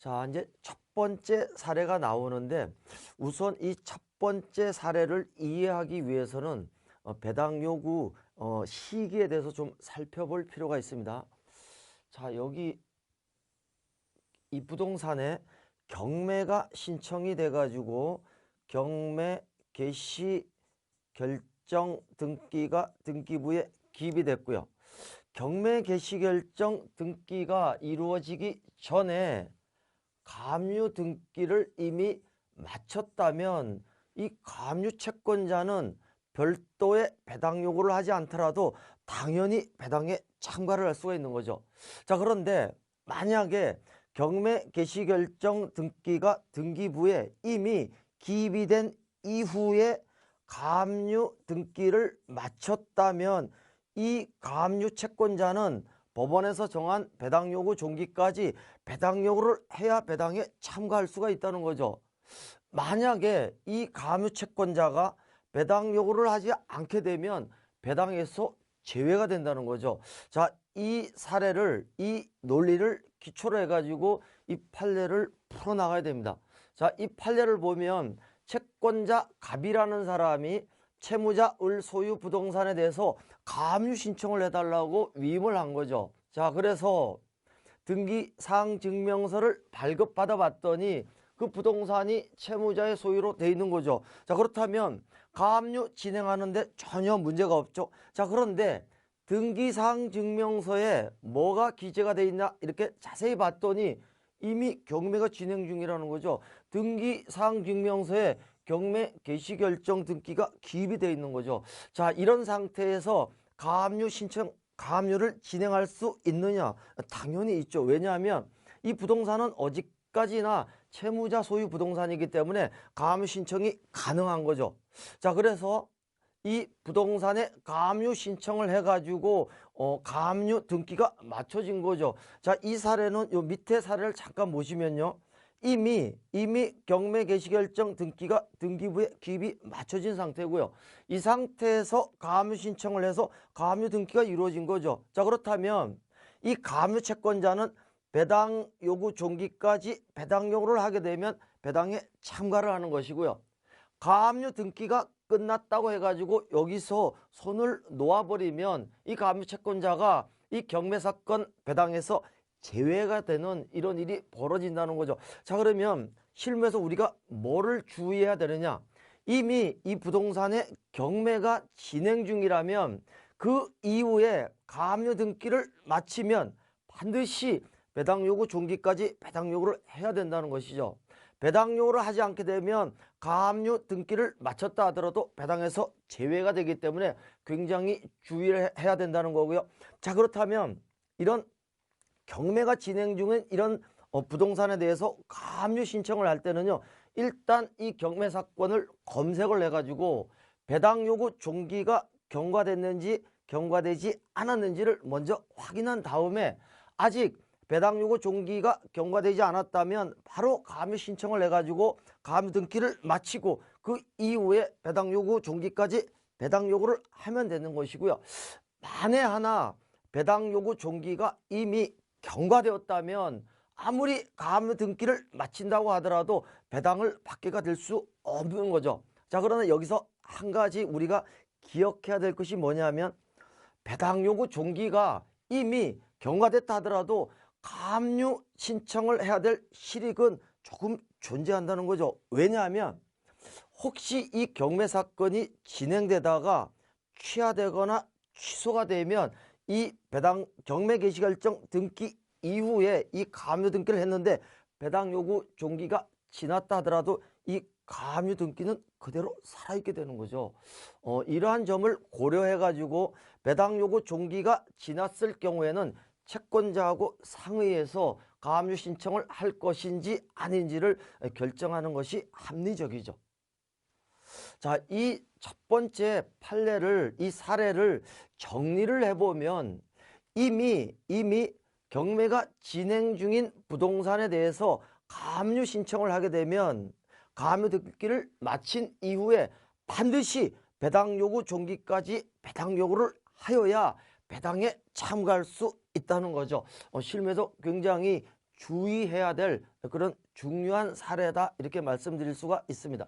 자, 이제 첫 번째 사례가 나오는데 우선 이 첫 번째 사례를 이해하기 위해서는 배당 요구 시기에 대해서 좀 살펴볼 필요가 있습니다. 자, 여기 이 부동산에 경매가 신청이 돼 가지고 경매 개시 결정 등기가 등기부에 기입이 됐고요. 경매 개시 결정 등기가 이루어지기 전에 가압류 등기를 이미 마쳤다면 이 가압류 채권자는 별도의 배당 요구를 하지 않더라도 당연히 배당에 참가를 할 수가 있는 거죠. 자, 그런데 만약에 경매 개시 결정 등기가 등기부에 이미 기입이 된 이후에 가압류 등기를 마쳤다면 이 가압류 채권자는 법원에서 정한 배당 요구 종기까지 배당 요구를 해야 배당에 참가할 수가 있다는 거죠. 만약에 이 가압류 채권자가 배당 요구를 하지 않게 되면 배당에서 제외가 된다는 거죠. 자, 이 사례를, 이 논리를 기초로 해가지고 이 판례를 풀어나가야 됩니다. 자, 이 판례를 보면 채권자 갑이라는 사람이 채무자 을 소유 부동산에 대해서 가압류 신청을 해달라고 위임을 한 거죠. 자, 그래서 등기 사항 증명서를 발급받아 봤더니 그 부동산이 채무자의 소유로 돼 있는 거죠. 자, 그렇다면 가압류 진행하는데 전혀 문제가 없죠. 자, 그런데 등기 사항 증명서에 뭐가 기재가 돼 있나 이렇게 자세히 봤더니 이미 경매가 진행 중이라는 거죠. 등기 사항 증명서에 경매 개시 결정 등기가 기입이 되어 있는 거죠. 자, 이런 상태에서 가압류 신청, 가압류를 진행할 수 있느냐? 당연히 있죠. 왜냐하면 이 부동산은 어디까지나 채무자 소유 부동산이기 때문에 가압류 신청이 가능한 거죠. 자, 그래서 이 부동산에 가압류 신청을 해가지고 가압류 등기가 맞춰진 거죠. 자, 이 사례는 요 밑에 사례를 잠깐 보시면요. 이미 경매 개시 결정 등기가 등기부에 기입이 맞춰진 상태고요. 이 상태에서 가압류 신청을 해서 가압류 등기가 이루어진 거죠. 자, 그렇다면 이 가압류 채권자는 배당 요구 종기까지 배당 요구를 하게 되면 배당에 참가를 하는 것이고요. 가압류 등기가 끝났다고 해가지고 여기서 손을 놓아버리면 이 가압류 채권자가 이 경매 사건 배당에서 제외가 되는 이런 일이 벌어진다는 거죠. 자, 그러면 실무에서 우리가 뭐를 주의해야 되느냐? 이미 이 부동산의 경매가 진행 중이라면 그 이후에 가압류 등기를 마치면 반드시 배당 요구 종기까지 배당 요구를 해야 된다는 것이죠. 배당 요구를 하지 않게 되면 가압류 등기를 마쳤다 하더라도 배당에서 제외가 되기 때문에 굉장히 주의를 해야 된다는 거고요. 자, 그렇다면 이런 경매가 진행 중인 이런 부동산에 대해서 가압류 신청을 할 때는요. 일단 이 경매 사건을 검색을 해가지고 배당 요구 종기가 경과됐는지 경과되지 않았는지를 먼저 확인한 다음에 아직 배당 요구 종기가 경과되지 않았다면 바로 가압류 신청을 해가지고 가압류 등기를 마치고 그 이후에 배당 요구 종기까지 배당 요구를 하면 되는 것이고요. 만에 하나 배당 요구 종기가 이미 경과되었다면 아무리 가압류 등기를 마친다고 하더라도 배당을 받게가 될 수 없는 거죠. 자, 그러나 여기서 한 가지 우리가 기억해야 될 것이 뭐냐면 배당 요구 종기가 이미 경과됐다 하더라도 가압류 신청을 해야 될 실익은 조금 존재한다는 거죠. 왜냐하면 혹시 이 경매 사건이 진행되다가 취하되거나 취소가 되면 이 배당 경매 개시 결정 등기 이후에 이 가압류 등기를 했는데 배당 요구 종기가 지났다 하더라도 이 가압류 등기는 그대로 살아있게 되는 거죠. 이러한 점을 고려해 가지고 배당 요구 종기가 지났을 경우에는 채권자하고 상의해서 가압류 신청을 할 것인지 아닌지를 결정하는 것이 합리적이죠. 자, 이 첫 번째 판례를, 이 사례를 정리를 해보면 이미 경매가 진행 중인 부동산에 대해서 가압류 신청을 하게 되면 가압류 등기를 마친 이후에 반드시 배당 요구 종기까지 배당 요구를 하여야 배당에 참가할 수 있다는 거죠. 실무에서 굉장히 주의해야 될 그런 중요한 사례다 이렇게 말씀드릴 수가 있습니다.